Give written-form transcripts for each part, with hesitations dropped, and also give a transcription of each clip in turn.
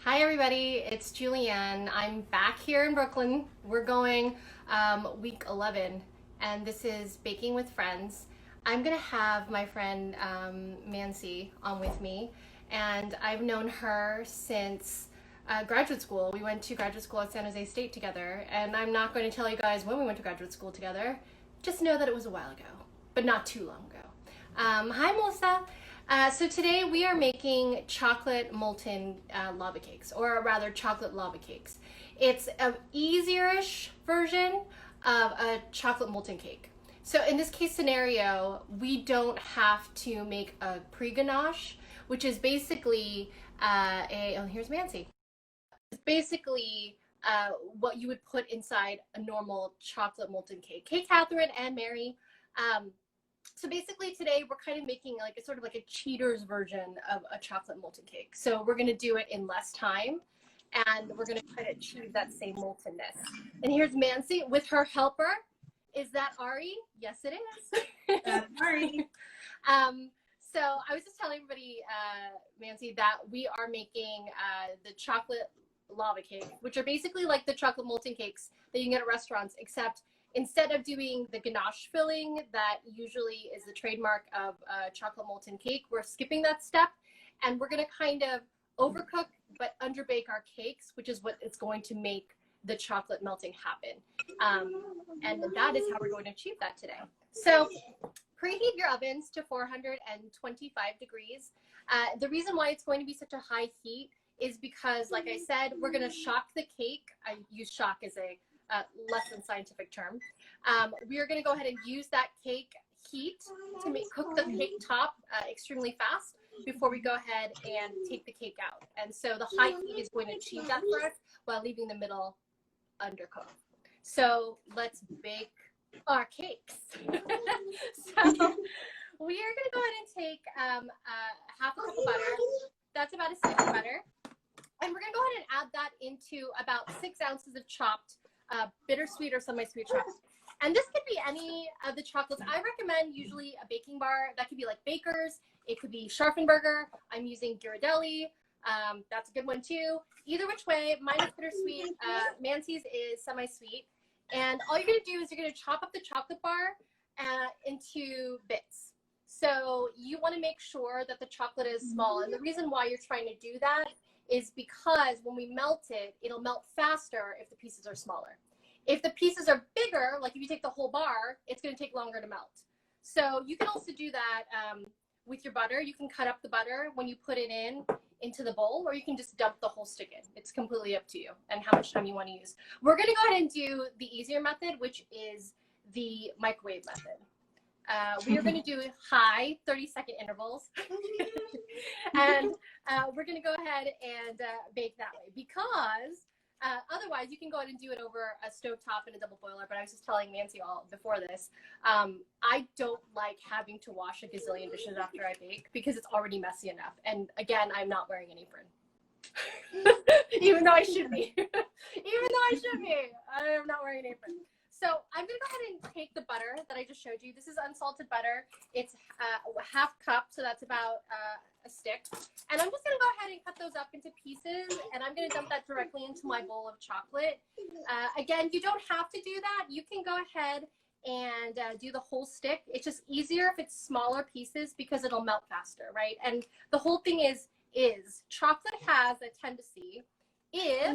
Hi everybody, it's JulieAnn. I'm back here in Brooklyn. We're going week 11, and this is Baking with Friends. I'm gonna have my friend Mansi on with me, and I've known her since graduate school. We went to graduate school at San Jose State together, and I'm not going to tell you guys when we went to graduate school together. Just know that it was a while ago, but not too long ago. Hi, Melissa. So today we are making chocolate molten lava cakes, or rather chocolate lava cakes. It's an easier-ish version of a chocolate molten cake. So in this case scenario, we don't have to make a pre-ganache, which is basically oh, here's Mansi. It's basically what you would put inside a normal chocolate molten cake. Hey, Catherine and Mary. Um, so basically today we're kind of making like a sort of like a cheater's version of a chocolate molten cake. So we're going to do it in less time, and we're going to try to achieve that same moltenness. And here's Mansi with her helper. Is that Ari? Yes, it is. Ari. So I was just telling everybody, Mansi, that we are making the chocolate lava cake, which are basically like the chocolate molten cakes that you can get at restaurants, except instead of doing the ganache filling that usually is the trademark of chocolate molten cake, we're skipping that step, and we're going to kind of overcook but underbake our cakes, which is what is going to make the chocolate melting happen. And that is how we're going to achieve that today. So preheat your ovens to 425 degrees. The reason why it's going to be such a high heat is because, like I said, we're going to shock the cake. I use shock as a less than scientific term. We are going to go ahead and use that cake heat to cook the cake top extremely fast before we go ahead and take the cake out. And so the high heat is going to achieve that for us while leaving the middle undercooked. So let's bake our cakes. So we are going to go ahead and take half a cup of butter. That's about a stick of butter. And we're going to go ahead and add that into about 6 ounces of chopped bittersweet or semi-sweet chocolate. And this could be any of the chocolates. I recommend usually a baking bar. That could be like Baker's. It could be Scharfenberger. I'm using Ghirardelli. That's a good one too. Either which way, mine is bittersweet. Mansi's is semi-sweet. And all you're going to do is you're going to chop up the chocolate bar into bits. So you want to make sure that the chocolate is small. And the reason why you're trying to do that is because when we melt it, it'll melt faster if the pieces are smaller. If the pieces are bigger, like if you take the whole bar, it's going to take longer to melt. So you can also do that with your butter. You can cut up the butter when you put it into the bowl, or you can just dump the whole stick in. It's completely up to you and how much time you want to use. We're going to go ahead and do the easier method, which is the microwave method. We are going to do high 30-second intervals. And we're going to go ahead and bake that way, because otherwise you can go ahead and do it over a stovetop and a double boiler. But I was just telling Nancy all before this, I don't like having to wash a gazillion dishes after I bake because it's already messy enough. And again, I'm not wearing an apron. Even though I should be. I am not wearing an apron. So I'm going to go ahead and take the butter that I just showed you. This is unsalted butter. It's half cup, so that's about a stick. And I'm just going to go ahead and cut those up into pieces, and I'm going to dump that directly into my bowl of chocolate. Again, you don't have to do that. You can go ahead and do the whole stick. It's just easier if it's smaller pieces because it'll melt faster, right? And the whole thing is chocolate has a tendency, if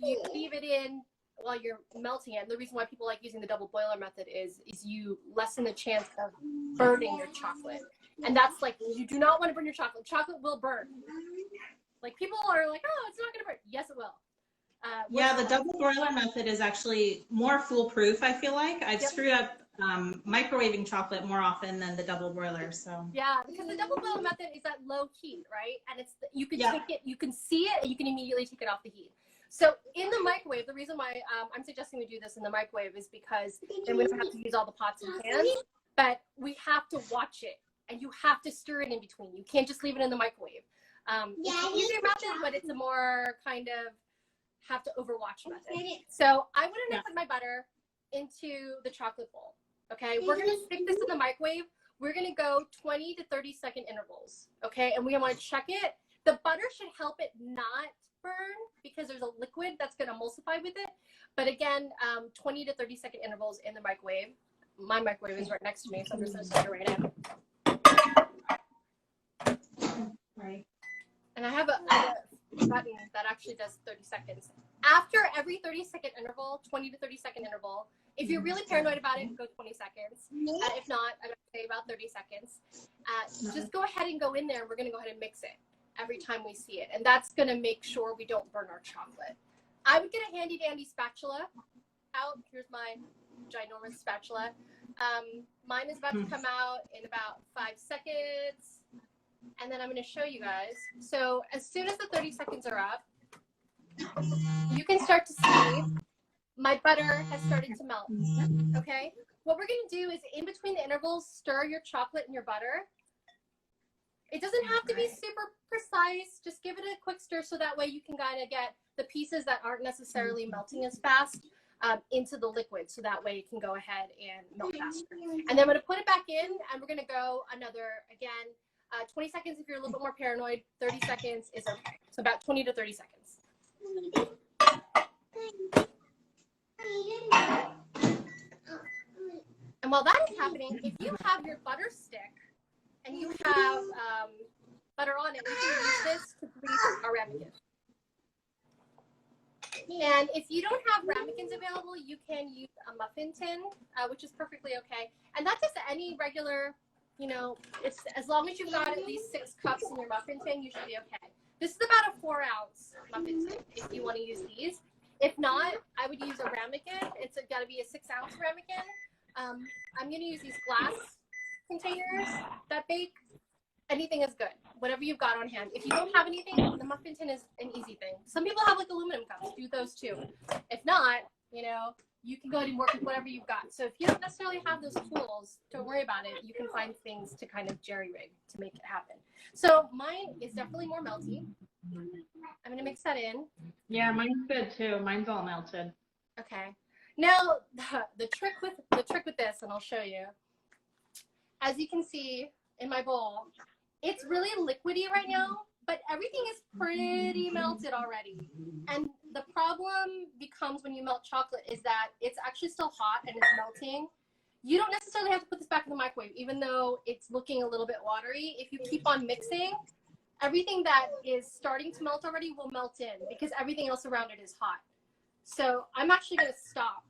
you leave it in while you're melting it, and the reason why people like using the double boiler method is you lessen the chance of burning your chocolate. And that's like, you do not want to burn your chocolate. Chocolate will burn. Like, people are like, oh, it's not going to burn. Yes, it will. Yeah, the double broiler method is actually more foolproof, I feel like. I've screwed up microwaving chocolate more often than the double broiler. So yeah, because the double boiler method is at low heat, right? And it's you can take it, you can see it, and you can immediately take it off the heat. So in the microwave, the reason why I'm suggesting we do this in the microwave is because then we don't have to use all the pots and pans, but we have to watch it, and you have to stir it in between. You can't just leave it in the microwave. It's an easier method, but it's a more kind of have to overwatch method. So I went in and put my butter into the chocolate bowl. Okay, we're going to stick this in the microwave. We're going to go 20 to 30-second intervals. Okay, and we want to check it. The butter should help it not burn because there's a liquid that's going to emulsify with it. But again, 20 to 30-second intervals in the microwave. My microwave is right next to me, so I'm just going to set it right in. Right. And I have a button that actually does 30 seconds. After every 30-second interval, 20 to 30-second interval, if you're really paranoid about it, go 20 seconds. If not, I'm going to say about 30 seconds. Just go ahead and go in there. We're going to go ahead and mix it every time we see it. And that's going to make sure we don't burn our chocolate. I would get a handy dandy spatula out. Here's my ginormous spatula. Mine is about to come out in about 5 seconds. And then I'm going to show you guys. So as soon as the 30 seconds are up, you can start to see my butter has started to melt. Okay? What we're going to do is in between the intervals, stir your chocolate and your butter. It doesn't have to be super precise. Just give it a quick stir so that way you can kind of get the pieces that aren't necessarily melting as fast into the liquid. So that way it can go ahead and melt faster. And then I'm going to put it back in and we're going to go another, again, 20 seconds if you're a little bit more paranoid. 30 seconds is okay. So about 20 to 30 seconds. And while that is happening, if you have your butter stick and you have butter on it, we can use this to grease our ramekins. And if you don't have ramekins available, you can use a muffin tin, which is perfectly okay. And that's just any regular, you know, it's as long as you've got at least 6 cups in your muffin tin, you should be okay. This is about a 4-ounce muffin tin if you want to use these. If not, I would use a ramekin. It's got to be a 6-ounce ramekin. I'm going to use these glass containers that bake. Anything is good. Whatever you've got on hand. If you don't have anything, the muffin tin is an easy thing. Some people have like aluminum cups. Do those too. If not, you know, you can go ahead and work with whatever you've got. So if you don't necessarily have those tools, don't worry about it. You can find things to kind of jerry-rig to make it happen. So mine is definitely more melty. I'm going to mix that in. Yeah, mine's good too. Mine's all melted. Okay. Now the trick with this, and I'll show you. As you can see in my bowl, it's really liquidy right now, but everything is pretty melted already. And the problem becomes when you melt chocolate is that it's actually still hot and it's melting. You don't necessarily have to put this back in the microwave, even though it's looking a little bit watery. If you keep on mixing, everything that is starting to melt already will melt in because everything else around it is hot. So I'm actually going to stop.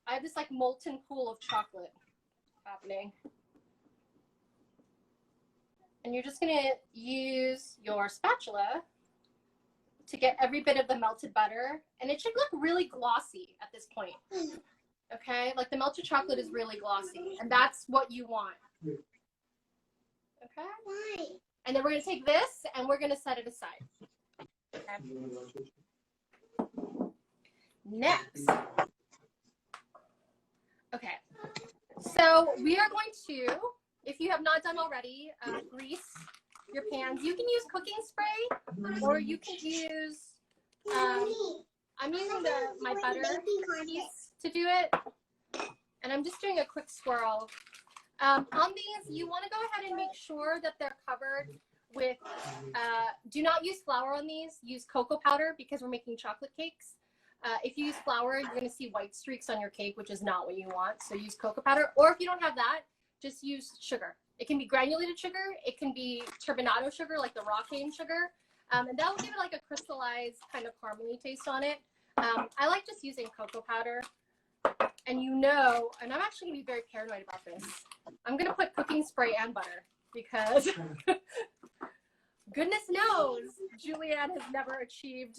I have this like molten pool of chocolate happening. And you're just going to use your spatula to get every bit of the melted butter. And it should look really glossy at this point. Okay? Like the melted chocolate is really glossy. And that's what you want. Okay? And then we're going to take this and we're going to set it aside. Okay? Next. Okay. So we are going to, if you have not done already, grease your pans. You can use cooking spray or you can use, I'm using my butter piece to do it. And I'm just doing a quick swirl. On these, you want to go ahead and make sure that they're covered with, do not use flour on these. Use cocoa powder because we're making chocolate cakes. If you use flour, you're going to see white streaks on your cake, which is not what you want. So use cocoa powder. Or if you don't have that, just use sugar. It can be granulated sugar. It can be turbinado sugar, like the raw cane sugar. And that will give it like a crystallized kind of caramely taste on it. I like just using cocoa powder. And you know, and I'm actually going to be very paranoid about this. I'm going to put cooking spray and butter because goodness knows JulieAnn has never achieved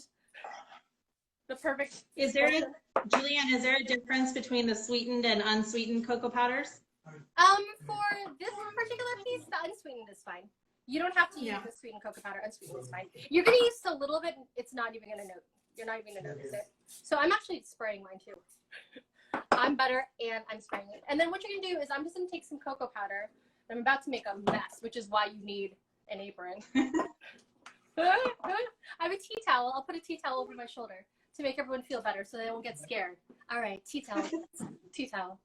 the perfect. JulieAnn, is there a difference between the sweetened and unsweetened cocoa powders? For this particular piece, the unsweetened is fine. You don't have to use the sweetened cocoa powder. Unsweetened is fine. You're going to use a little bit. It's not even going to note. You're not even going to notice it. So I'm actually spraying mine too. I'm butter and I'm spraying it. And then what you're going to do is I'm just going to take some cocoa powder. I'm about to make a mess, which is why you need an apron. I have a tea towel. I'll put a tea towel over my shoulder to make everyone feel better so they won't get scared. All right, tea towel. Tea towel.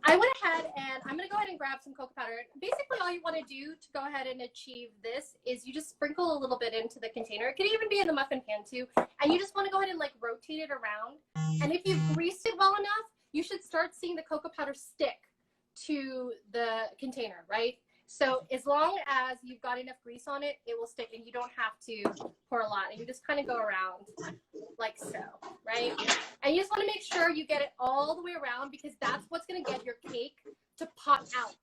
I went ahead and I'm going to go ahead and grab some cocoa powder. Basically, all you want to do to go ahead and achieve this is you just sprinkle a little bit into the container. It could even be in the muffin pan too. And you just want to go ahead and like rotate it around. And if you've greased it well enough, you should start seeing the cocoa powder stick to the container, right? So as long as you've got enough grease on it, it will stick and you don't have to pour a lot. And you just kind of go around like so, right? And you just want to make sure you get it all the way around because that's what's going to get your cake to pop out,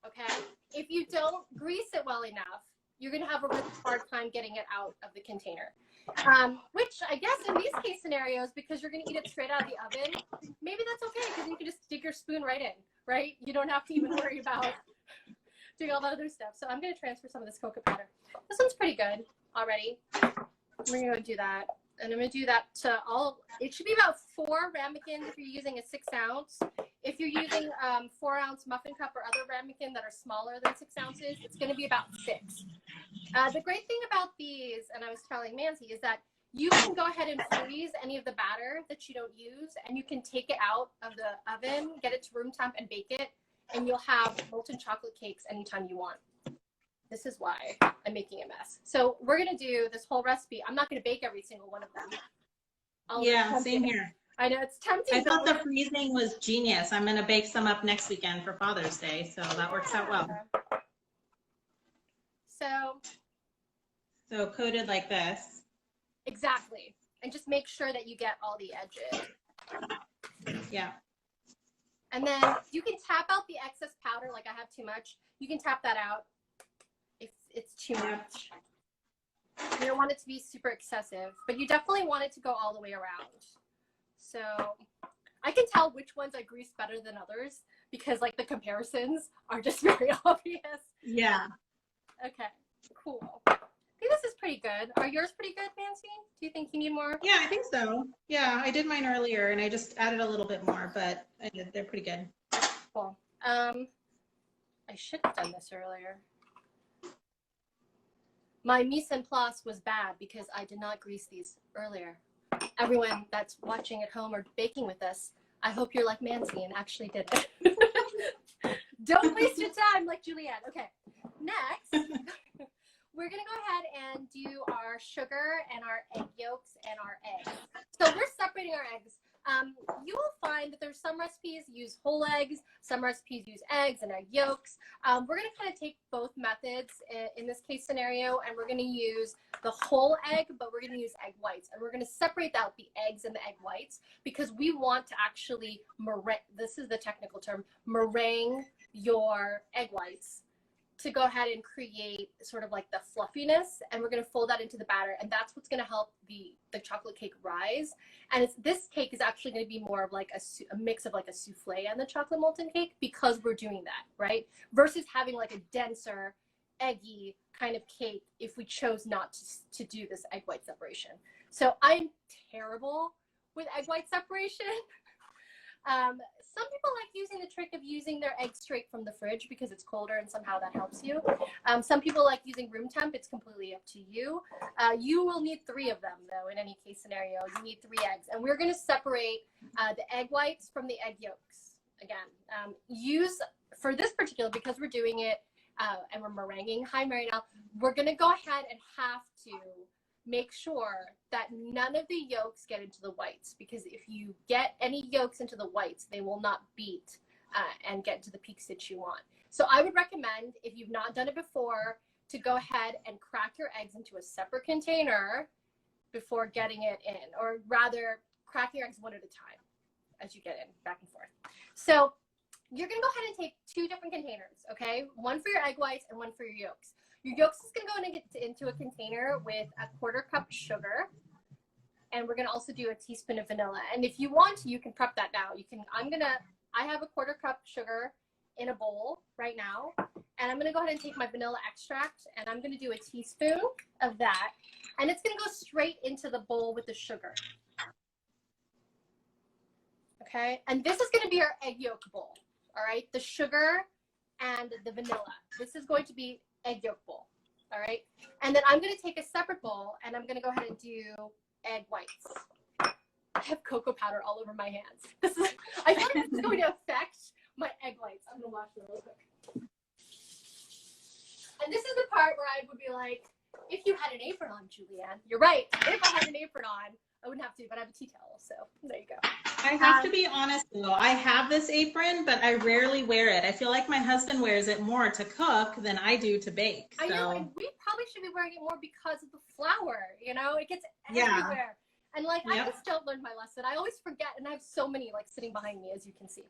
okay? If you don't grease it well enough, you're going to have a really hard time getting it out of the container. Which I guess in these case scenarios, because you're going to eat it straight out of the oven, maybe that's okay because you can just stick your spoon right in, right? You don't have to even worry about doing all that other stuff. So I'm going to transfer some of this cocoa powder. This one's pretty good already. We're going to go do that. And I'm going to do that to all. It should be about 4 ramekins if you're using a 6 ounce. If you're using 4 ounce muffin cup or other ramekin that are smaller than 6 ounces, it's going to be about 6. The great thing about these, and I was telling Mansi, is that you can go ahead and freeze any of the batter that you don't use, and you can take it out of the oven, get it to room temp, and bake it, and you'll have molten chocolate cakes anytime you want. This is why I'm making a mess. So we're going to do this whole recipe. I'm not going to bake every single one of them. Yeah, same here. I know, it's tempting. I thought the freezing was genius. I'm going to bake some up next weekend for Father's Day, so that works out well. So coated like this. Exactly. And just make sure that you get all the edges. Yeah. And then you can tap out the excess powder, like I have too much. You can tap that out if it's too much. You don't want it to be super excessive, but you definitely want it to go all the way around. So I can tell which ones I grease better than others because like the comparisons are just very obvious. Yeah. Okay, cool. I think this is pretty good. Are yours pretty good, Mansi? Do you think you need more? Yeah, I think so. Yeah, I did mine earlier and I just added a little bit more, but they're pretty good. Cool. I should have done this earlier. My mise en place was bad because I did not grease these earlier. Everyone that's watching at home or baking with us, I hope you're like Mansi and actually did it. Don't waste your time like JulieAnn. Okay, next, we're going to go ahead and do our sugar and our egg yolks and our eggs. So we're separating our eggs. You will find that there's some recipes use whole eggs, some recipes use eggs and egg yolks. We're going to kind of take both methods in this case scenario, and we're going to use the whole egg, but we're going to use egg whites. And we're going to separate out the eggs and the egg whites because we want to actually this is the technical term, meringue your egg whites to go ahead and create sort of like the fluffiness, and we're going to fold that into the batter, and that's what's going to help the chocolate cake rise. And this cake is actually going to be more of like a mix of like a souffle and the chocolate molten cake because we're doing that, right? Versus having like a denser, eggy kind of cake if we chose not to do this egg white separation. So I'm terrible with egg white separation. Some people like using the trick of using their eggs straight from the fridge because it's colder and somehow that helps you. Some people like using room temp. It's completely up to you. You will need 3 of them though in any case scenario. You need 3 eggs, and we're going to separate the egg whites from the egg yolks. Again, use for this particular, because we're doing it and we're meringuing. Hi Mary, now we're going to go ahead and have to make sure that none of the yolks get into the whites, because if you get any yolks into the whites, they will not beat and get to the peaks that you want. So I would recommend, if you've not done it before, to go ahead and crack your eggs into a separate container before getting it in, or rather crack your eggs one at a time as you get in, back and forth. So you're gonna go ahead and take 2 different containers, okay? One for your egg whites and one for your yolks. Your yolks is going to go into a container with a 1/4 cup sugar, and we're going to also do a teaspoon of vanilla. And if you want to, you can prep that now. You can. I have a 1/4 cup sugar in a bowl right now, and I'm going to go ahead and take my vanilla extract, and I'm going to do a teaspoon of that, and it's going to go straight into the bowl with the sugar. Okay, and this is going to be our egg yolk bowl. All right, the sugar and the vanilla. This is going to be egg yolk bowl. All right, and then I'm going to take a separate bowl and I'm going to go ahead and do egg whites. I have cocoa powder all over my hands. I feel like this is going to affect my egg whites. I'm gonna wash them real quick. And this is the part where I would be like, if you had an apron on, JulieAnn, you're right. If I had an apron on, I wouldn't have to, but I have a tea towel, so there you go. I have to be honest though, I have this apron, but I rarely wear it. I feel like my husband wears it more to cook than I do to bake. I know, and we probably should be wearing it more because of the flour, you know? It gets everywhere. And like, I just don't learn my lesson. I always forget, and I have so many like sitting behind me, as you can see.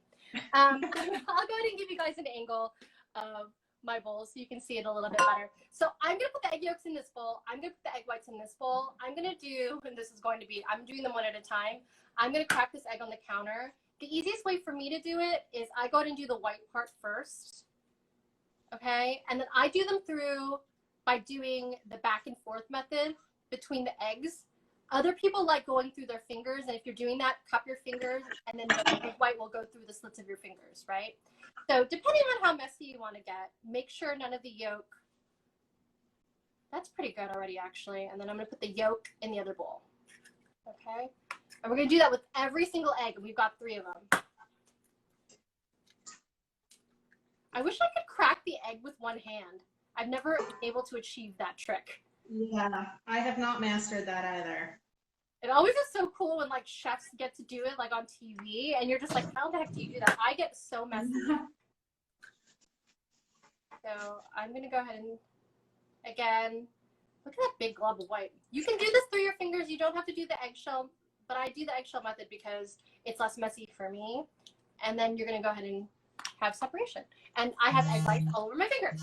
I'll go ahead and give you guys an angle of my bowl so you can see it a little bit better. So I'm gonna put the egg yolks in this bowl. I'm gonna put the egg whites in this bowl. I'm gonna do, and this is going to be, I'm doing them one at a time. I'm gonna crack this egg on the counter. The easiest way for me to do it is I go ahead and do the white part first, okay? And then I do them through by doing the back and forth method between the eggs. Other people like going through their fingers, and if you're doing that, cup your fingers, and then the egg white will go through the slits of your fingers, right? So depending on how messy you want to get, make sure none of the yolk. That's pretty good already, actually. And then I'm going to put the yolk in the other bowl, okay? And we're going to do that with every single egg, and we've got 3 of them. I wish I could crack the egg with one hand. I've never been able to achieve that trick. Yeah, I have not mastered that either. It always is so cool when like chefs get to do it like on TV, and you're just like, how the heck do you do that? I get so messy. So I'm gonna go ahead and, again, look at that big glob of white. You can do this through your fingers. You don't have to do the eggshell, but I do the eggshell method because it's less messy for me. And then you're gonna go ahead and have separation. And I have egg whites all over my fingers.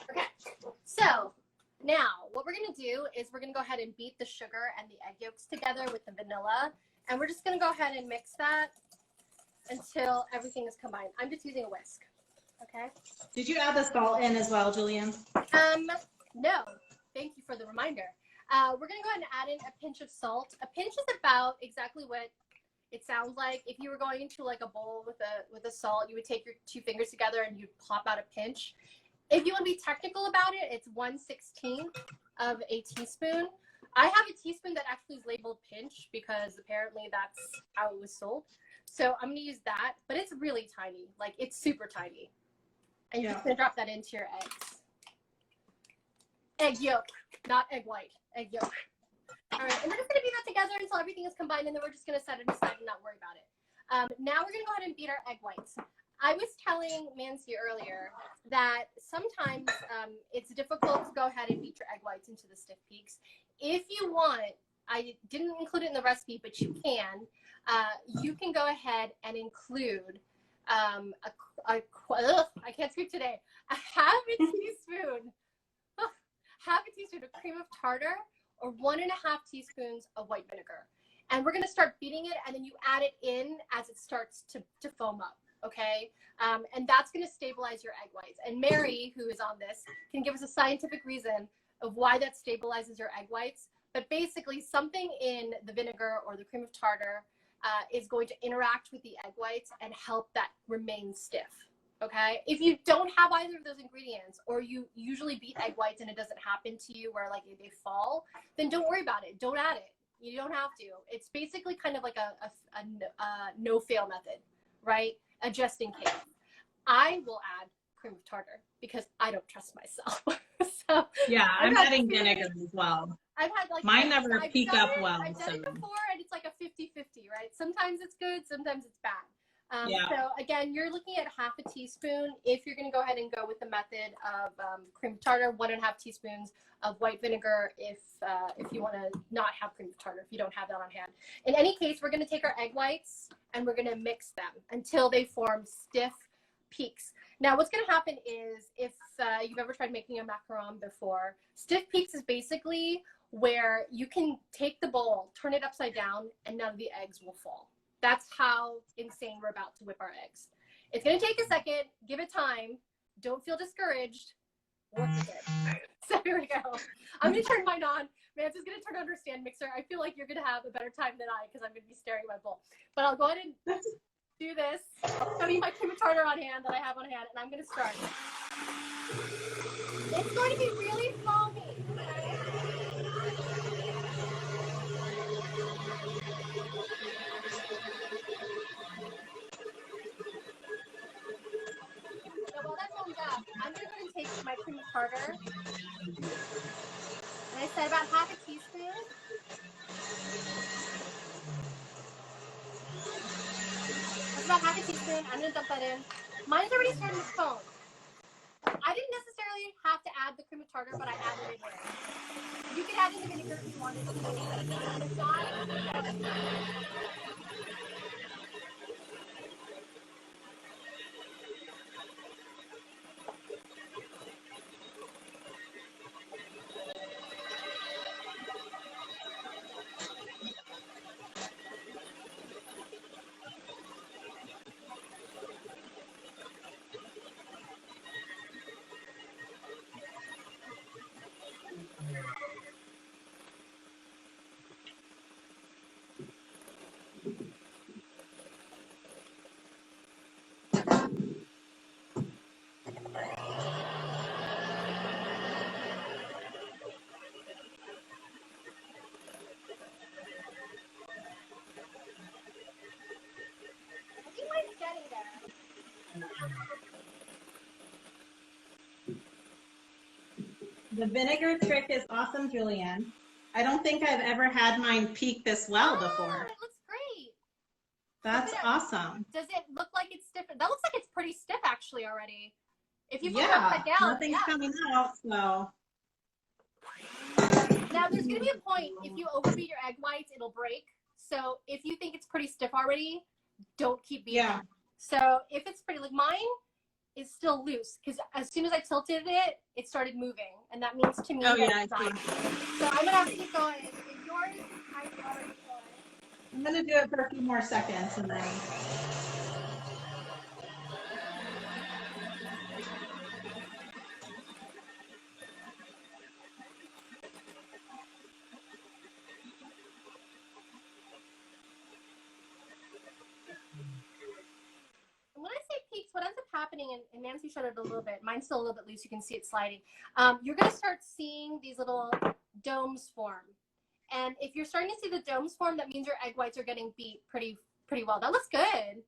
Okay, so now what we're gonna do is we're gonna go ahead and beat the sugar and the egg yolks together with the vanilla. And we're just gonna go ahead and mix that until everything is combined. I'm just using a whisk, okay? Did you add the salt in as well, JulieAnn? No, thank you for the reminder. We're gonna go ahead and add in a pinch of salt. A pinch is about exactly what it sounds like. If you were going into like a bowl with a salt, you would take your 2 fingers together and you'd pop out a pinch. If you want to be technical about it, it's 1/16 of a teaspoon. I have a teaspoon that actually is labeled pinch because apparently that's how it was sold. So I'm gonna use that, but it's really tiny, like it's super tiny. And you're just gonna drop that into your eggs. Egg yolk, not egg white, egg yolk. All right, and we're just gonna beat that together until everything is combined, and then we're just gonna set it aside and not worry about it. Now we're gonna go ahead and beat our egg whites. I was telling Mansi earlier that sometimes it's difficult to go ahead and beat your egg whites into the stiff peaks. If you want, I didn't include it in the recipe, but you can go ahead and include I can't speak today, a half a teaspoon of cream of tartar or 1.5 teaspoons of white vinegar. And we're gonna start beating it, and then you add it in as it starts to foam up, okay? And that's gonna stabilize your egg whites. And Mary, who is on this, can give us a scientific reason of why that stabilizes your egg whites. But basically something in the vinegar or the cream of tartar is going to interact with the egg whites and help that remain stiff, okay? If you don't have either of those ingredients, or you usually beat egg whites and it doesn't happen to you where like they fall, then don't worry about it. Don't add it. You don't have to. It's basically kind of like a no-fail method, right? A just in case. I will add cream of tartar because I don't trust myself. So yeah, I'm adding vinegar as well. I've had like mine never peak up well. I've done it before, and it's like a 50-50, right? Sometimes it's good, sometimes it's bad. Yeah. So again, you're looking at half a teaspoon. If you're going to go ahead and go with the method of cream of tartar, 1.5 teaspoons of white vinegar. If you want to not have cream of tartar, if you don't have that on hand. In any case, we're going to take our egg whites and we're going to mix them until they form stiff peaks. Now, what's going to happen is if you've ever tried making a macaron before, stiff peaks is basically where you can take the bowl, turn it upside down, and none of the eggs will fall. That's how insane we're about to whip our eggs. It's going to take a second. Give it time. Don't feel discouraged. Work with it. So here we go. I'm going to turn mine on. Mansi's going to turn on her stand mixer. I feel like you're going to have a better time than I because I'm going to be staring at my bowl. But I'll go ahead and do this. I'll show you my cream of tartar on hand that I have on hand, and I'm going to start. It's going to be really foamy. my cream tartar. And I said about half a teaspoon. That's about half a teaspoon. I'm gonna dump that in. Mine's already starting to foam. I didn't necessarily have to add the cream of tartar, but I added it in. You could add in the vinegar if you wanted to. If not, I think mine's getting there. The vinegar trick is awesome, JulieAnn. I don't think I've ever had mine peak this well before. It looks great. That's awesome. Does it look like it's stiff? That looks like it's pretty stiff actually already. If you put it Yeah, upside down, nothing's coming out, so. Now there's gonna be a point, if you overbeat your egg whites, it'll break. So if you think it's pretty stiff already, don't keep beating. Yeah. So if it's pretty, like mine is still loose, because as soon as I tilted it, it started moving. And that means to me that it's done. So I'm gonna have to keep going. If yours, I'm already going. I'm gonna do it for a few more seconds and then. When I say peaks, what ends up happening, and Nancy showed it a little bit, mine's still a little bit loose, you can see it sliding. You're gonna start seeing these little domes form. And if you're starting to see the domes form, that means your egg whites are getting beat pretty well. That looks good.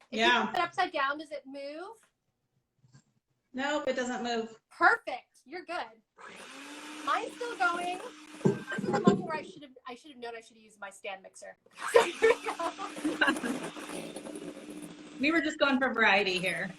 If you put it upside down, does it move? Nope, it doesn't move. Perfect. You're good. Mine's still going. This is the moment where I should have known I should have used my stand mixer. So here we go. We were just going for variety here.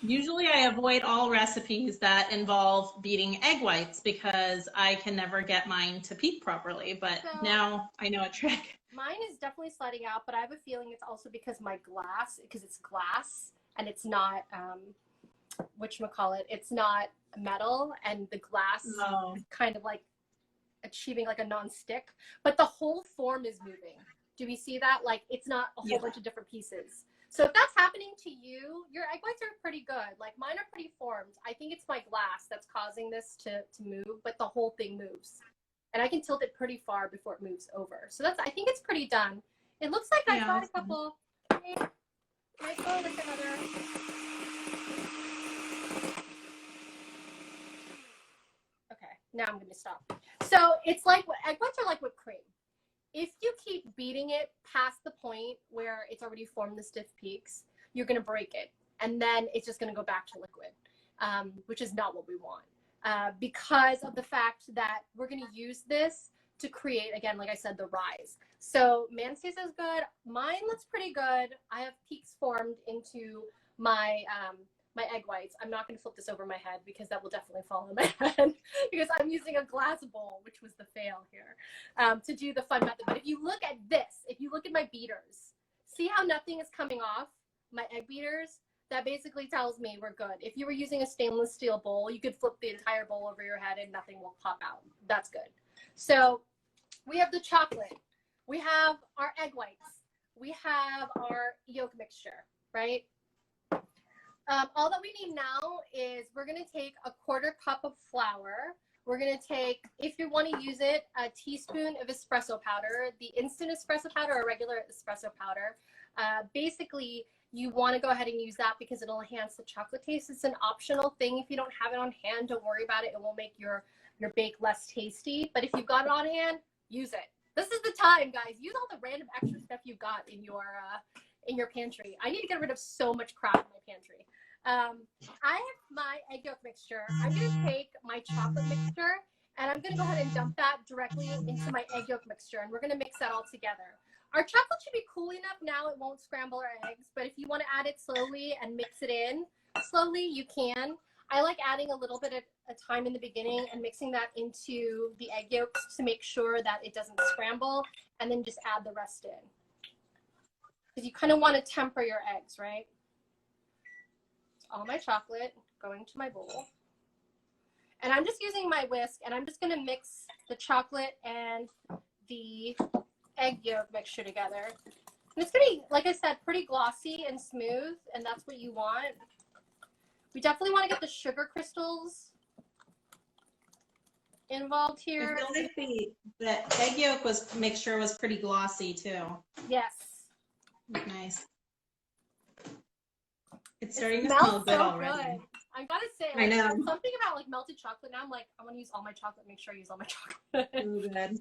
Usually I avoid all recipes that involve beating egg whites because I can never get mine to peak properly, but so, now I know a trick. Mine is definitely sliding out, but I have a feeling it's also because it's glass and it's not, whatchamacallit, it's not metal, and the glass is kind of like achieving like a non-stick, but the whole form is moving. Do we see that? Like it's not a whole bunch of different pieces. So if that's happening to you, your egg whites are pretty good. Like mine are pretty formed. I think it's my glass that's causing this to move, but the whole thing moves. And I can tilt it pretty far before it moves over. So I think it's pretty done. It looks like I've got a couple, might go like another. Okay, now I'm gonna stop. So it's like, egg whites are like whipped cream. If you keep beating it past the point where it's already formed the stiff peaks, you're going to break it. And then it's just going to go back to liquid, which is not what we want. Because of the fact that we're going to use this to create, again, like I said, the rise. So Mansi's is good. Mine looks pretty good. I have peaks formed into my my egg whites. I'm not going to flip this over my head because that will definitely fall on my head because I'm using a glass bowl, which was the fail here, to do the fun method. But if you look at this, if you look at my beaters, see how nothing is coming off my egg beaters? That basically tells me we're good. If you were using a stainless steel bowl, you could flip the entire bowl over your head and nothing will pop out. That's good. So we have the chocolate. We have our egg whites. We have our yolk mixture, right? All that we need now is we're going to take a 1/4 cup of flour. We're going to take, if you want to use it, a teaspoon of espresso powder, the instant espresso powder or regular espresso powder. Basically, you want to go ahead and use that because it'll enhance the chocolate taste. It's an optional thing. If you don't have it on hand, don't worry about it. It won't make your bake less tasty. But if you've got it on hand, use it. This is the time, guys. Use all the random extra stuff you got in your pantry. I need to get rid of so much crap in my pantry. I have my egg yolk mixture. I'm going to take my chocolate mixture and I'm going to go ahead and dump that directly into my egg yolk mixture, and we're going to mix that all together. Our chocolate should be cool enough now, it won't scramble our eggs, but if you want to add it slowly and mix it in slowly, you can. I like adding a little bit at a time in the beginning and mixing that into the egg yolks to make sure that it doesn't scramble, and then just add the rest in. Because you kind of want to temper your eggs, right? All my chocolate going to my bowl. And I'm just using my whisk, and I'm just going to mix the chocolate and the egg yolk mixture together. And it's going to be, like I said, pretty glossy and smooth, and that's what you want. We definitely want to get the sugar crystals involved here. I feel like the egg yolk mixture was pretty glossy too. Yes. Nice. It's starting to smell good already. Good. I gotta say, I know. Something about like melted chocolate now. I'm like, I want to use all my chocolate. Make sure I use all my chocolate. Ooh, good.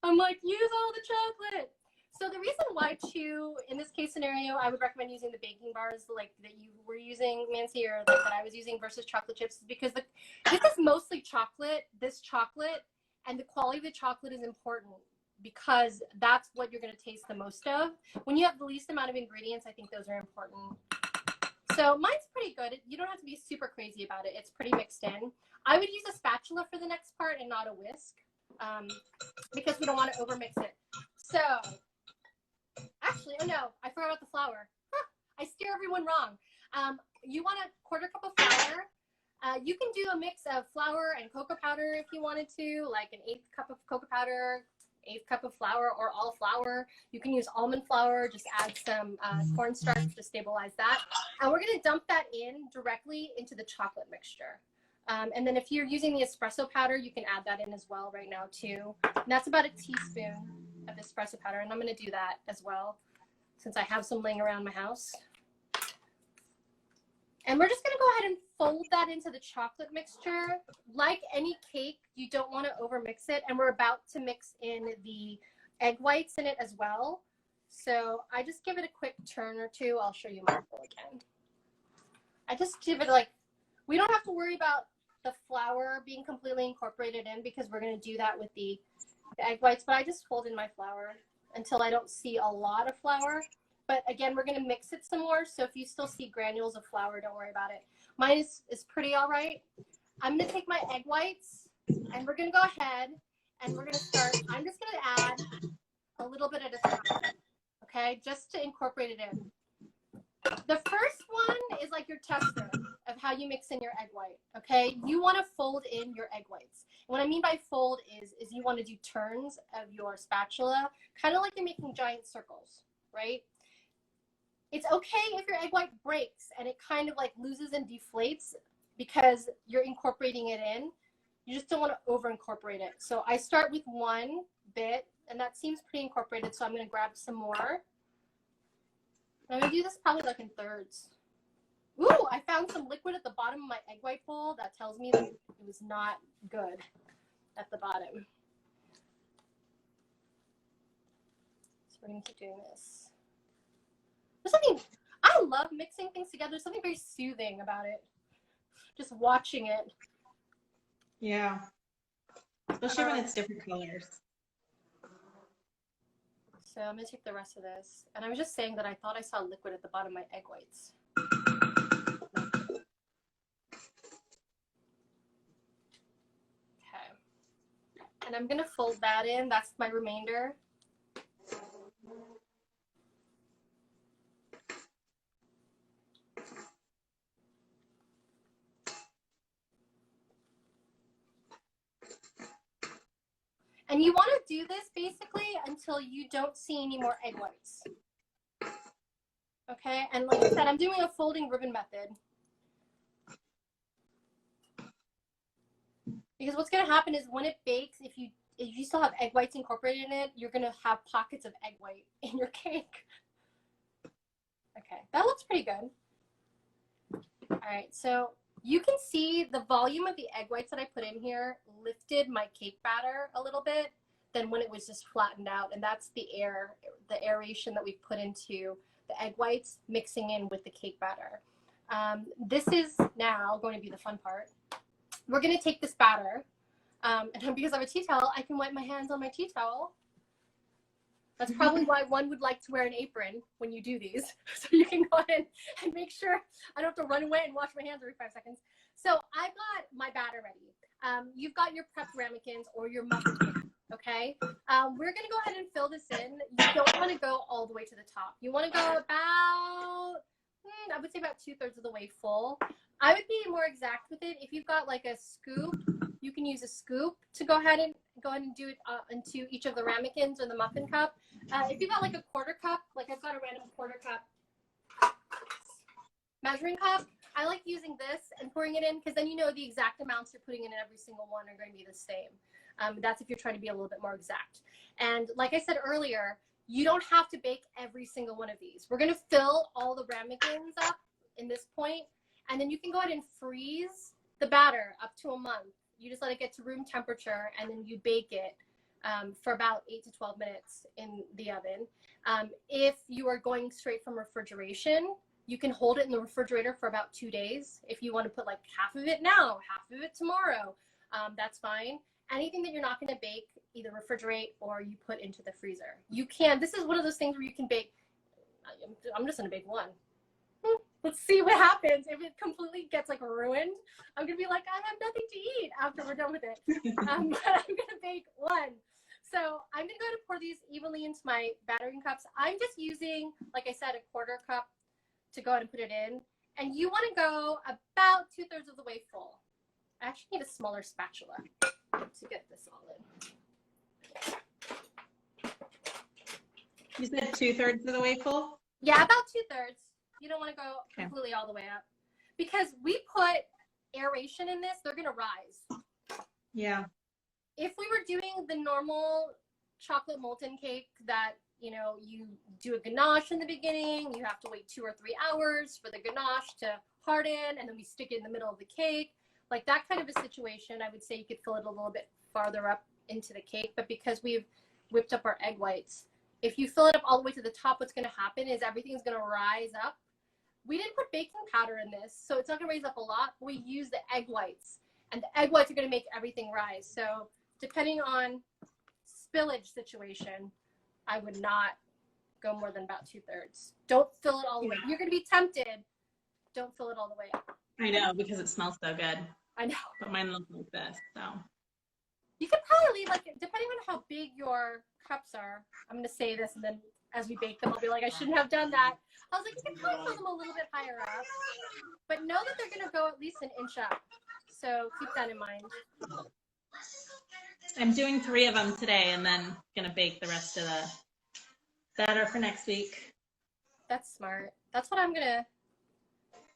I'm like, use all the chocolate. So the reason why too, in this case scenario, I would recommend using the baking bars like that you were using, Mansi, or like that I was using versus chocolate chips, because this is mostly chocolate, and the quality of the chocolate is important because that's what you're going to taste the most of. When you have the least amount of ingredients, I think those are important. So mine's pretty good. You don't have to be super crazy about it. It's pretty mixed in. I would use a spatula for the next part and not a whisk, because we don't want to overmix it. So, actually, oh no, I forgot about the flour. I steer everyone wrong. You want a quarter cup of flour. You can do a mix of flour and cocoa powder if you wanted to, like an 1/8 cup of cocoa powder, 1/8 cup of flour, or all flour. You can use almond flour, just add some cornstarch to stabilize that. And we're going to dump that in directly into the chocolate mixture. And then if you're using the espresso powder, you can add that in as well right now too. And that's about a teaspoon of espresso powder, and I'm going to do that as well since I have some laying around my house. And we're just going to go ahead and fold that into the chocolate mixture. Like any cake, you don't want to overmix it, and we're about to mix in the egg whites in it as well. So I just give it a quick turn or two. I'll show you my bowl again. I just give it like, we don't have to worry about the flour being completely incorporated in because we're going to do that with the egg whites, but I just fold in my flour until I don't see a lot of flour. But again, we're going to mix it some more, so if you still see granules of flour, don't worry about it. Mine is pretty all right. I'm going to take my egg whites, and we're going to go ahead, and we're going to start. I'm just going to add a little bit at a time, okay, just to incorporate it in. The first one is like your tester of how you mix in your egg white, okay? You want to fold in your egg whites. And what I mean by fold is you want to do turns of your spatula, kind of like you're making giant circles, right? It's okay if your egg white breaks and it kind of like loses and deflates because you're incorporating it in. You just don't want to over incorporate it. So I start with one bit, and that seems pretty incorporated, so I'm going to grab some more. I'm going to do this probably like in thirds. Ooh, I found some liquid at the bottom of my egg white bowl. That tells me that it was not good at the bottom. So we're going to keep doing this. There's something, I love mixing things together. There's something very soothing about it. Just watching it. Yeah. Especially when it's different colors. So I'm going to take the rest of this. And I was just saying that I thought I saw liquid at the bottom of my egg whites. Okay. And I'm going to fold that in. That's my remainder. And you want to do this basically until you don't see any more egg whites. Okay, and like I said, I'm doing a folding ribbon method. Because what's going to happen is when it bakes, if you still have egg whites incorporated in it, you're going to have pockets of egg white in your cake. Okay, that looks pretty good. All right, so you can see the volume of the egg whites that I put in here lifted my cake batter a little bit. than when it was just flattened out. And that's the aeration that we've put into the egg whites mixing in with the cake batter. This is now going to be the fun part. We're going to take this batter, and because I have a tea towel, I can wipe my hands on my tea towel. That's probably why one would like to wear an apron when you do these. So you can go ahead and make sure I don't have to run away and wash my hands every 5 seconds. So I got my batter ready. You've got your prepped ramekins or your muffin cake, okay? We're gonna go ahead and fill this in. You don't wanna go all the way to the top. You wanna go about, I would say about 2/3 of the way full. I would be more exact with it. If you've got like a scoop, you can use a scoop to go ahead and do it into each of the ramekins or the muffin cup. If you've got like a quarter cup, like I've got a random quarter cup measuring cup, I like using this and pouring it in because then you know the exact amounts you're putting in every single one are going to be the same. That's if you're trying to be a little bit more exact. And like I said earlier, you don't have to bake every single one of these. We're going to fill all the ramekins up in this point, and then you can go ahead and freeze the batter up to a month. You just let it get to room temperature, and then you bake it for about 8 to 12 minutes in the oven. If you are going straight from refrigeration, you can hold it in the refrigerator for about 2 days. If you want to put like half of it now, half of it tomorrow, that's fine. Anything that you're not going to bake, either refrigerate or you put into the freezer. You can, this is one of those things where you can bake, I'm just going to bake one. Let's see what happens. If it completely gets like ruined, I'm going to be like, I have nothing to eat after we're done with it. But I'm going to bake one. So I'm going to go ahead and pour these evenly into my battering cups. I'm just using, like I said, a quarter cup to go ahead and put it in. And you want to go about 2/3 of the way full. I actually need a smaller spatula to get this all in. You said 2/3 of the way full? Yeah, about 2/3. You don't want to go completely all the way up. Because we put aeration in this, they're going to rise. Yeah. If we were doing the normal chocolate molten cake that, you know, you do a ganache in the beginning, you have to wait 2 or 3 hours for the ganache to harden, and then we stick it in the middle of the cake. Like that kind of a situation, I would say you could fill it a little bit farther up into the cake. But because we've whipped up our egg whites, if you fill it up all the way to the top, what's going to happen is everything's going to rise up. We didn't put baking powder in this, so it's not going to raise up a lot. We use the egg whites, and the egg whites are going to make everything rise. So depending on spillage situation, I would not go more than about 2/3. Don't fill it all the way. You're going to be tempted. Don't fill it all the way up. I know, because it smells so good. I know. But mine looks like this, so. You could probably leave, like, depending on how big your cups are, I'm going to say this, and then as we bake them, I'll be like, I shouldn't have done that. I was like, you can probably fill them a little bit higher up. But know that they're going to go at least an inch up. So keep that in mind. I'm doing 3 of them today and then going to bake the rest of the batter for next week. That's smart. That's what I'm going to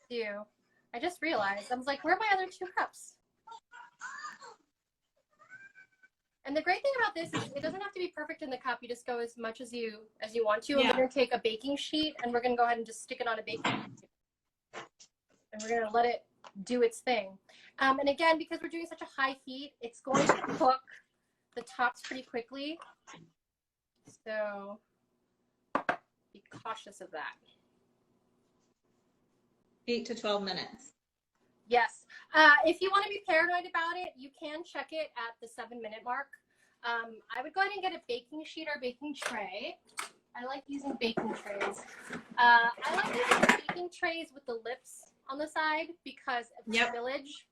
do. I just realized. I was like, where are my other 2 cups? And the great thing about this is it doesn't have to be perfect in the cup. You just go as much as you want to. And we're going to take a baking sheet and we're going to go ahead and just stick it on a baking sheet. And we're going to let it do its thing. And again, because we're doing such a high heat, it's going to cook the tops pretty quickly. So be cautious of that. 8 to 12 minutes. Yes. If you want to be paranoid about it, you can check it at the 7-minute mark. I would go ahead and get a baking sheet or baking tray. I like using baking trays. I like using baking trays with the lips on the side because of spillage.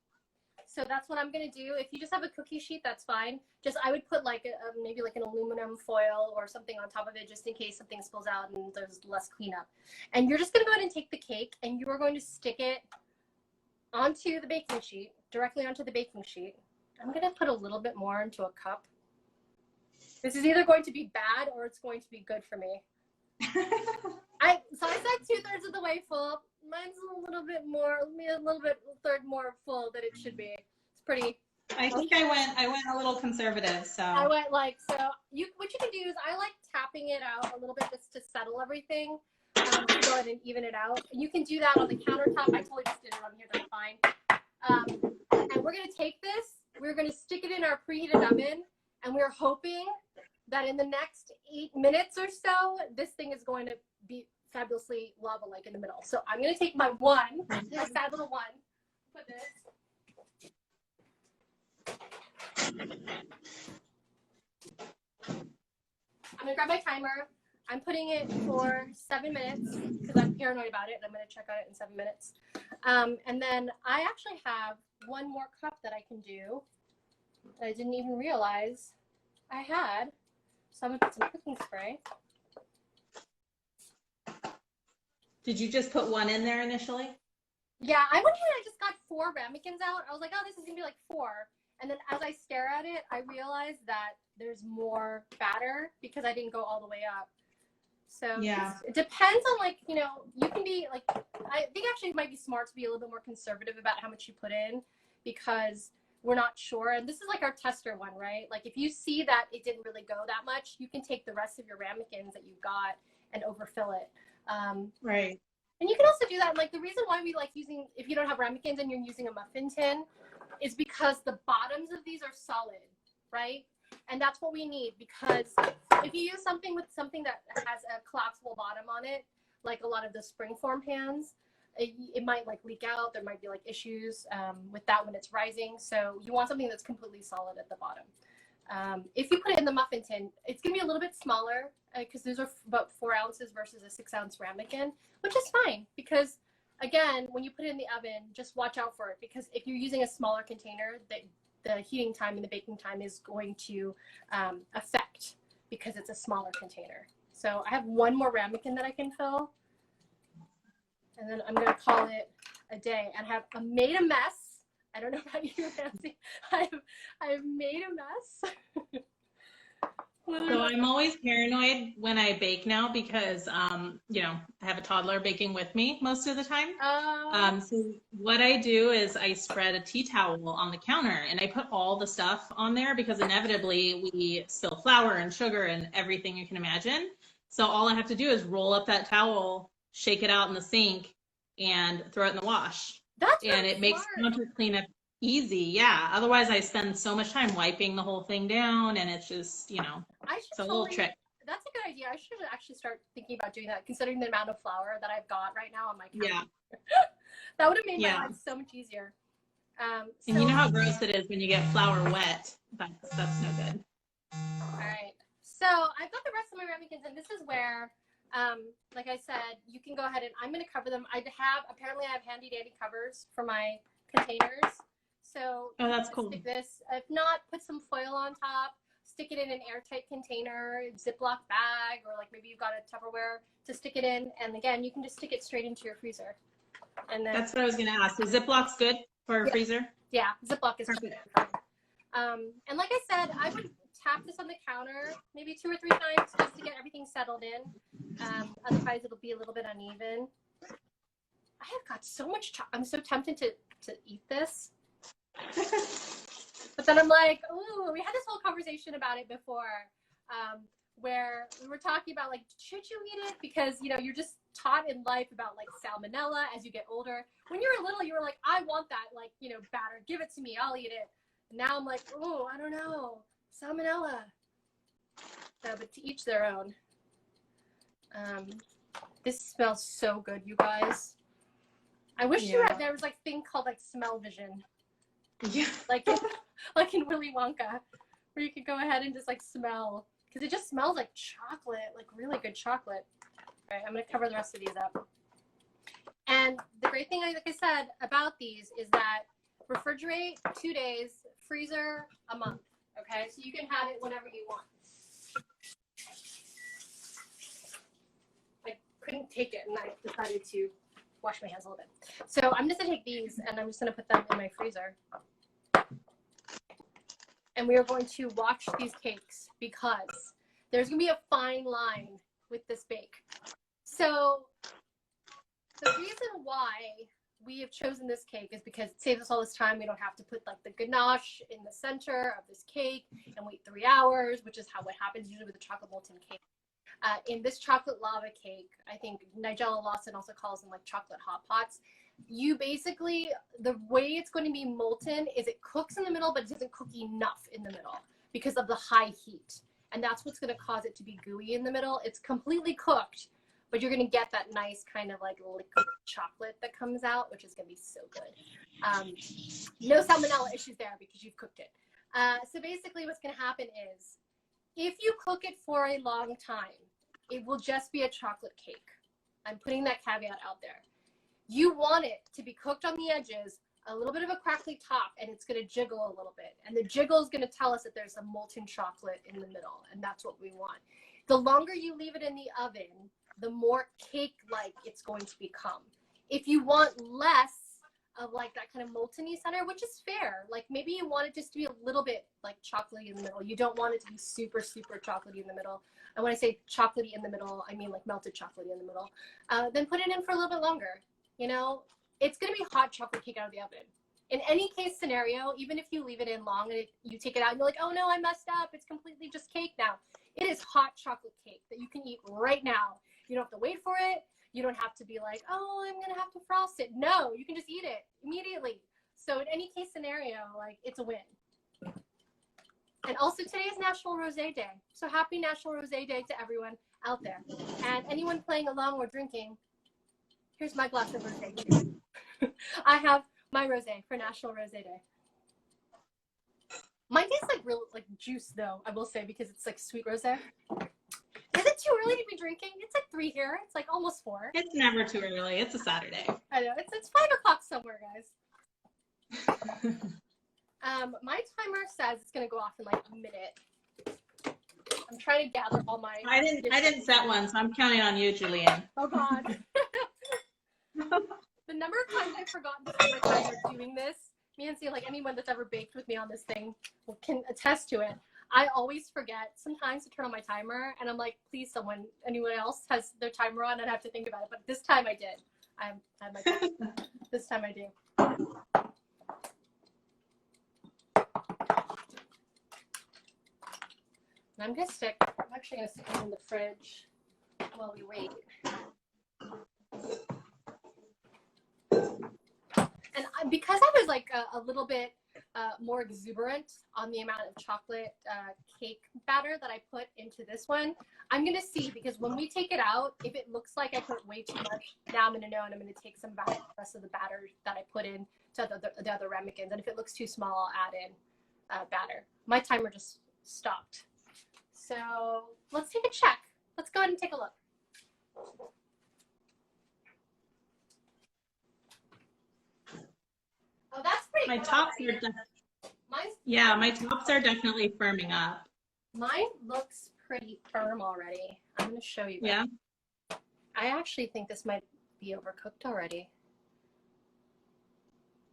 So that's what I'm going to do. If you just have a cookie sheet, that's fine. Just I would put like maybe like an aluminum foil or something on top of it just in case something spills out and there's less cleanup. And you're just going to go ahead and take the cake and you are going to stick it onto the baking sheet, directly onto the baking sheet. I'm going to put a little bit more into a cup. This is either going to be bad or it's going to be good for me. So I said 2/3 of the way full. Mine's a little bit more, a third more full than it should be. It's pretty. I think I went a little conservative, so. I went like, so what you can do is I like tapping it out a little bit just to settle everything. To go ahead and even it out. And you can do that on the countertop. I totally just did it on here, that's fine. And we're gonna take this, we're gonna stick it in our preheated oven, and we're hoping that in the next 8 minutes or so, this thing is going to be fabulously lava-like in the middle. So I'm going to take my sad little one, put this. I'm going to grab my timer. I'm putting it for 7 minutes because I'm paranoid about it, and I'm going to check on it in 7 minutes. And then I actually have one more cup that I can do that I didn't even realize I had. So I'm going to put some cooking spray. Did you just put one in there initially? Yeah, I went ahead and I just got 4 ramekins out. I was like, oh, this is going to be like 4. And then as I stare at it, I realized that there's more batter because I didn't go all the way up. So yeah, it depends on, like, you know, you can be like, I think actually it might be smart to be a little bit more conservative about how much you put in because we're not sure. And this is like our tester one, right? Like if you see that it didn't really go that much, you can take the rest of your ramekins that you got and overfill it. Right. And you can also do that. Like the reason why we like using, if you don't have ramekins and you're using a muffin tin, is because the bottoms of these are solid, right? And that's what we need, because if you use something with something that has a collapsible bottom on it, like a lot of the springform pans, it might like leak out. There might be like issues with that when it's rising. So you want something that's completely solid at the bottom. If you put it in the muffin tin, it's gonna be a little bit smaller because those are about 4 ounces versus a 6-ounce ramekin, which is fine because again, when you put it in the oven, just watch out for it because if you're using a smaller container, the heating time and the baking time is going to affect because it's a smaller container. So I have one more ramekin that I can fill, and then I'm going to call it a day. And I made a mess. I don't know about you, Nancy. I have made a mess. So I'm always paranoid when I bake now because, you know, I have a toddler baking with me most of the time. So what I do is I spread a tea towel on the counter and I put all the stuff on there because inevitably we spill flour and sugar and everything you can imagine. So all I have to do is roll up that towel, shake it out in the sink, and throw it in the wash. That's and it makes counter cleanup easy. Yeah. Otherwise, I spend so much time wiping the whole thing down, and it's just, you know, it's a little trick. That's a good idea. I should actually start thinking about doing that, considering the amount of flour that I've got right now on my counter. Yeah. That would have made my life so much easier. And you know how gross it is when you get flour wet. That's no good. All right. So I've got the rest of my ramekins, and this is where, like I said, you can go ahead and I'm going to cover them. Apparently I have handy dandy covers for my containers. So that's cool. Stick this. If not, put some foil on top. Stick it in an airtight container, Ziploc bag, or like maybe you've got a Tupperware to stick it in. And again, you can just stick it straight into your freezer. And then that's what I was going to ask. So Ziplocs good for a freezer? Yeah, Ziploc is perfect. Fine. And like I said, I would tap this on the counter maybe 2 or 3 times just to get everything settled in. Otherwise, it'll be a little bit uneven. I have got so much. I'm so tempted to eat this. But then I'm like, ooh, we had this whole conversation about it before, where we were talking about like, should you eat it? Because, you know, you're just taught in life about like salmonella as you get older. When you were little, you were like, I want that, like, you know, batter. Give it to me. I'll eat it. Now I'm like, oh, I don't know. Salmonella. So, but to each their own. This smells so good, you guys. I wish there was like a thing called like smell vision. Yeah. Like in Willy Wonka, where you could go ahead and just like smell, because it just smells like chocolate, like really good chocolate. All right, I'm gonna cover the rest of these up. And the great thing, like I said, about these is that refrigerate 2 days, freezer a month. Okay, so you can have it whenever you want. I couldn't take it, and I decided to wash my hands a little bit. So I'm just gonna take these and I'm just gonna put them in my freezer. And we are going to watch these cakes because there's gonna be a fine line with this bake. So the reason why we have chosen this cake is because it saves us all this time. We don't have to put like the ganache in the center of this cake and wait 3 hours, which is what happens usually with a chocolate molten cake. In this chocolate lava cake, I think Nigella Lawson also calls them like chocolate hot pots. You basically, the way it's going to be molten is it cooks in the middle, but it doesn't cook enough in the middle because of the high heat. and that's what's going to cause it to be gooey in the middle. It's completely cooked, but you're going to get that nice kind of like liquid chocolate that comes out, which is going to be so good. No salmonella issues there because you've cooked it. So basically what's going to happen is if you cook it for a long time, it will just be a chocolate cake. I'm putting that caveat out there. You want it to be cooked on the edges, a little bit of a crackly top, and it's going to jiggle a little bit. And the jiggle is going to tell us that there's some molten chocolate in the middle, and that's what we want. The longer you leave it in the oven, the more cake-like it's going to become. If you want less of like that kind of molten-y center, which is fair, like maybe you want it just to be a little bit like chocolatey in the middle. You don't want it to be super, super chocolatey in the middle. And when I say chocolatey in the middle, I mean like melted chocolatey in the middle. Then put it in for a little bit longer. You know, it's going to be hot chocolate cake out of the oven. In any case scenario, even if you leave it in long and you take it out and you're like, oh no, I messed up. It's completely just cake now. It is hot chocolate cake that you can eat right now. You don't have to wait for it. You don't have to be like, oh, I'm going to have to frost it. No, you can just eat it immediately. So in any case scenario, like it's a win. And also today is National Rosé Day. So happy National Rosé Day to everyone out there. And anyone playing along or drinking, here's my glass of rosé too. I have my rosé for National Rosé Day. Mine tastes like real like juice though, I will say, because it's like sweet rosé. Is it too early to be drinking? It's like 3 here. It's like almost 4. It's never too early. It's a Saturday. I know. It's 5 o'clock somewhere, guys. My timer says it's gonna go off in like a minute. I'm trying to gather all my. I didn't set one, so I'm counting on you, JulieAnn. Oh God. The number of times I've forgotten to set my timer doing this, Mansi, like anyone that's ever baked with me on this thing can attest to it. I always forget sometimes to turn on my timer, and I'm like, please, anyone else has their timer on, and I have to think about it. But this time I did. I had my timer. This time I do. And I'm actually gonna stick them in the fridge while we wait. And because I was like a little bit more exuberant on the amount of chocolate cake batter that I put into this one, I'm gonna see, because when we take it out, if it looks like I put way too much, now I'm gonna know, and I'm gonna take some back, the rest of the batter that I put in to the other ramekins, and if it looks too small, I'll add in batter. My timer just stopped. So let's take a check. Let's go ahead and take a look. Oh, that's pretty My good tops already. are my tops are definitely firming up. Mine looks pretty firm already. I'm going to show you. Yeah. I actually think this might be overcooked already.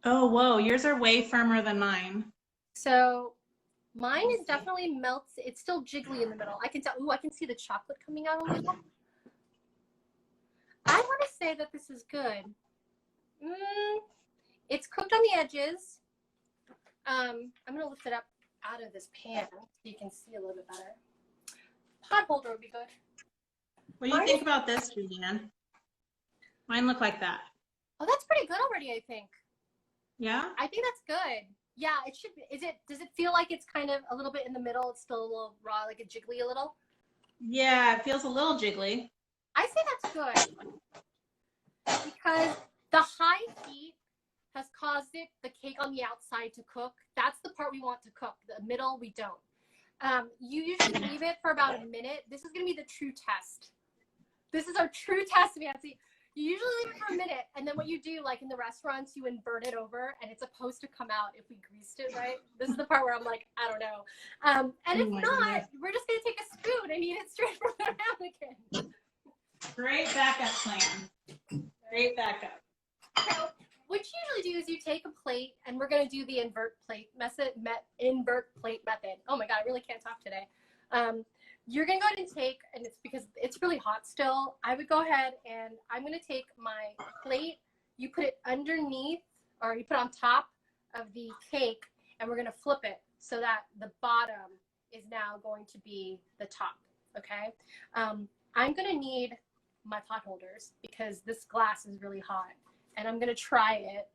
Oh, whoa. Yours are way firmer than mine. So mine is definitely melts. It's still jiggly in the middle. I can tell. Ooh, I can see the chocolate coming out a little. I want to say that this is good. It's cooked on the edges. I'm going to lift it up out of this pan so you can see a little bit better. Pot holder would be good. What do you think about this, JulieAnn? Mine look like that. Oh, that's pretty good already, I think. Yeah? I think that's good. Yeah, it should be. Does it feel like it's kind of a little bit in the middle? It's still a little raw, like a jiggly a little? Yeah, it feels a little jiggly. I say that's good. Because the high heat has caused the cake on the outside to cook. That's the part we want to cook. The middle, we don't. You usually leave it for about a minute. This is going to be the true test. This is our true test, Mansi. You usually leave it for a minute, and then what you do, like in the restaurants, you invert it over, and it's supposed to come out if we greased it right. This is the part where I'm like, I don't know. And if not, we're just going to take a spoon and eat it straight from the ramekin. Great backup plan. Great backup. So what you usually do is you take a plate, and we're going to do the invert plate method. Oh my God, I really can't talk today. You're going to go ahead and take, and it's because it's really hot still, I would go ahead and I'm going to take my plate, you put it underneath, or you put on top of the cake, and we're going to flip it so that the bottom is now going to be the top, okay? I'm going to need my pot holders because this glass is really hot, and I'm going to try it.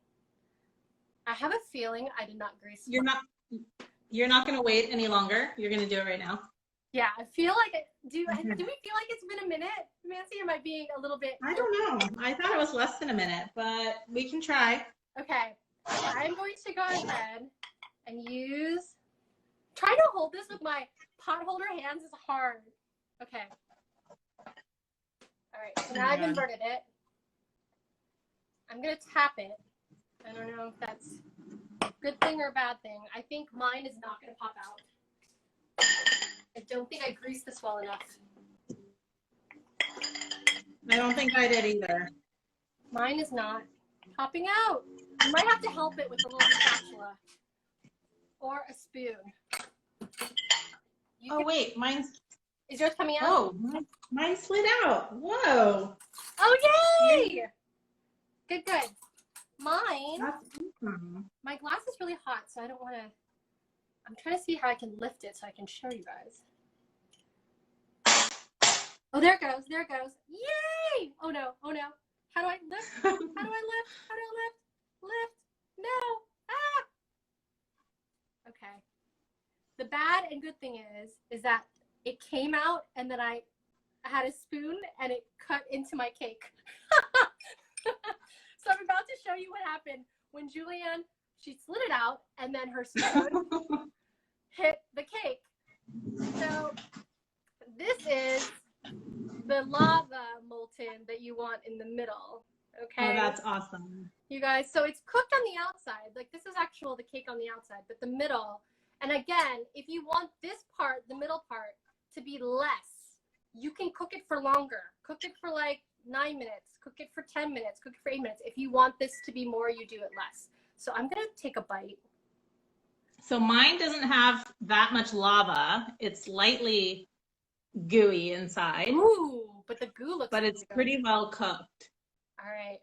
I have a feeling I did not grease. You're not going to wait any longer. You're going to do it right now. Yeah, I feel like do we feel like it's been a minute, Mansi? Am I being a little bit? I don't know. I thought it was less than a minute, but we can try. Okay, I'm going to go ahead and trying to hold this with my pot holder hands is hard. Okay. All right, so now I've inverted it. I'm going to tap it. I don't know if that's a good thing or a bad thing. I think mine is not going to pop out. I don't think I greased this well enough. I don't think I did either. Mine is not popping out. You might have to help it with a little spatula or a spoon. Wait, is yours coming out? Oh, mine slid out. Whoa. Oh, yay! Good, good. Mine, my glass is really hot, so I don't want to, I'm trying to see how I can lift it so I can show you guys. Oh, there it goes, there it goes. Yay! Oh no, oh no. How do I lift? How do I lift? How do I lift? Lift. No. Ah! Okay. The bad and good thing is that it came out and then I had a spoon and it cut into my cake. So I'm about to show you what happened when JulieAnn, she slid it out and then her spoon hit the cake. So this is the lava molten that you want in the middle. Okay. Oh, that's awesome. You guys, so it's cooked on the outside. Like this is the cake on the outside, but the middle. And again, if you want this part, the middle part, to be less, you can cook it for longer. Cook it for like 9 minutes. Cook it for 10 minutes. Cook it for 8 minutes. If you want this to be more, you do it less. So I'm going to take a bite. So mine doesn't have that much lava. It's lightly gooey inside. Ooh, but the goo looks But it's pretty well cooked. All right.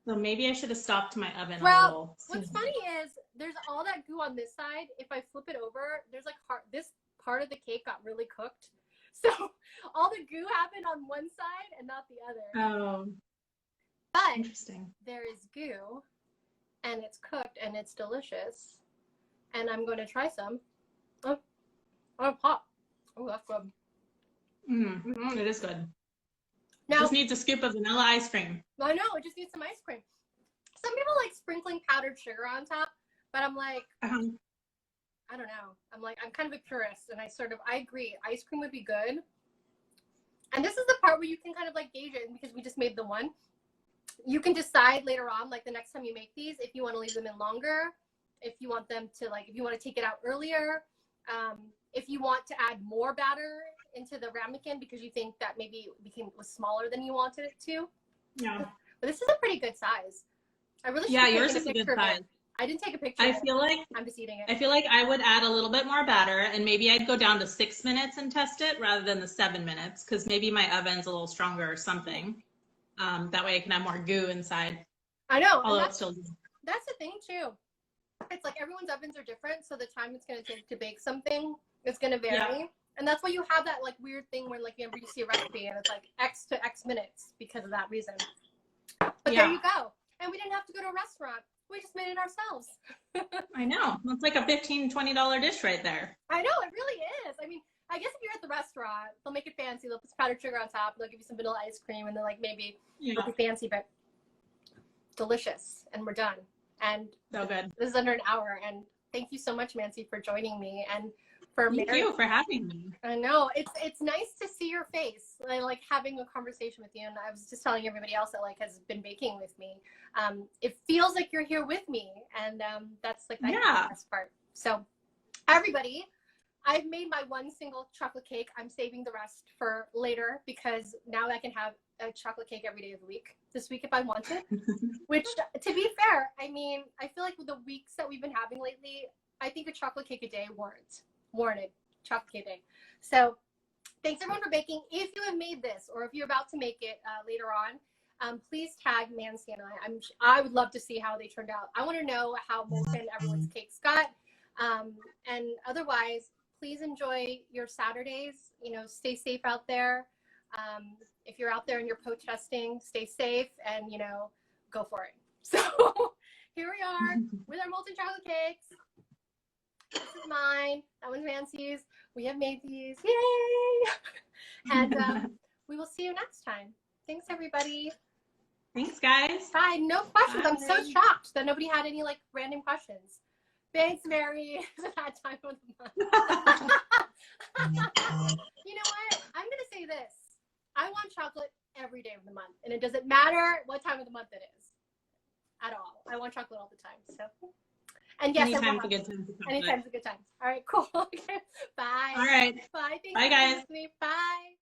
So maybe I should have stopped my oven a little. What's funny is there's all that goo on this side. If I flip it over, there's like this part of the cake got really cooked. So all the goo happened on one side and not the other. Oh. But interesting. There is goo and it's cooked and it's delicious. And I'm going to try some. Oh, pop. Oh, that's good. It is good. Now, just needs a scoop of vanilla ice cream. I know, it just needs some ice cream. Some people like sprinkling powdered sugar on top, but I'm like, I don't know. I'm kind of a purist, and I agree. Ice cream would be good. And this is the part where you can kind of like gauge it, because we just made the one. You can decide later on, like the next time you make these, if you want to leave them in longer, if you want them to if you want to take it out earlier, if you want to add more batter into the ramekin because you think that maybe it was smaller than you wanted it to. Yeah. But this is a pretty good size. I really should have yours taken is a good size. I didn't take a picture. I feel like I'm just eating it. I feel like I would add a little bit more batter, and maybe I'd go down to 6 minutes and test it rather than the 7 minutes, because maybe my oven's a little stronger or something. That way I can have more goo inside. I know. Although it's still. That's the thing too. It's like everyone's ovens are different, so the time it's going to take to bake something is going to vary. Yeah. And that's why you have that like weird thing when like you see a recipe and it's like X to X minutes because of that reason. But there you go. And we didn't have to go to a restaurant. We just made it ourselves. I know. It's like a $15, $20 dish right there. I know, it really is. I mean, I guess if you're at the restaurant, they'll make it fancy. They'll put powdered sugar on top. They'll give you some vanilla ice cream, and then like maybe it'll be fancy, but delicious. And we're done. And so good. This is under an hour. And thank you so much, Mansi, for joining me and Thank you for having me. I know it's nice to see your face. I like having a conversation with you. And I was just telling everybody else that like has been baking with me. It feels like you're here with me, and that's like the best part. So, everybody, I've made my one single chocolate cake. I'm saving the rest for later because now I can have a chocolate cake every day of the week. This week if I want it. Which, to be fair, I mean, I feel like with the weeks that we've been having lately, I think a chocolate cake a day warranted chocolate cake a day. So, thanks everyone for baking. If you have made this or if you're about to make it later on, please tag Mansi and I would love to see how they turned out. I want to know how molten everyone's cakes got. And otherwise, please enjoy your Saturdays. You know, stay safe out there. If you're out there and you're protesting, stay safe and, you know, go for it. So here we are with our molten chocolate cakes. This is mine. That one's Mansi's. We have made these. Yay! And we will see you next time. Thanks, everybody. Thanks, guys. Bye. No questions. Bye. I'm so shocked that nobody had any like random questions. Thanks, Mary. It's a bad time of the month. You know what? I'm going to say this. I want chocolate every day of the month. And it doesn't matter what time of the month it is at all. I want chocolate all the time. So, and yes, anytime's a good time. Anytime's a good time. All right, cool. Okay. Bye. All right. Bye. Thanks Bye, guys. Bye.